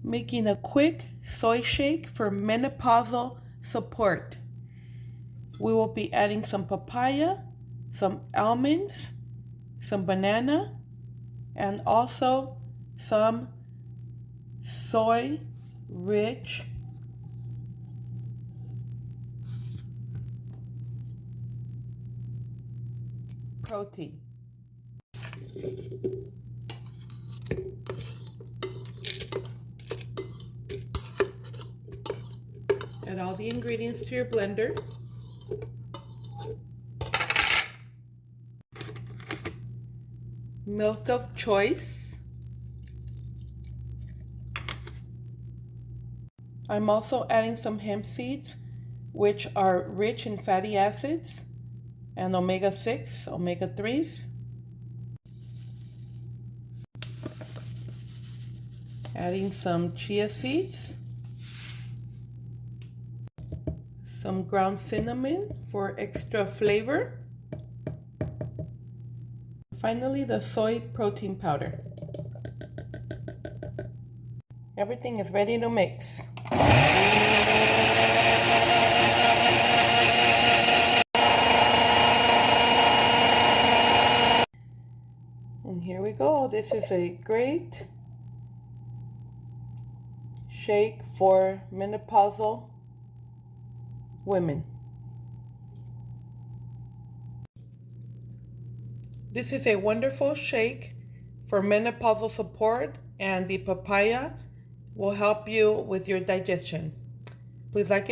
Making a quick soy shake for menopausal support. We will be adding some papaya, some almonds, some banana, and also some soy-rich protein. Add all the ingredients to your blender. Milk of choice. I'm also adding some hemp seeds, which are rich in fatty acids and omega-6, omega-3s. Adding some chia seeds, some ground cinnamon for extra flavor. Finally, the soy protein powder. Everything is ready to mix. And here we go. This is a great shake for menopausal women. This is a wonderful shake for menopausal support, and the papaya will help you with your digestion. Please like and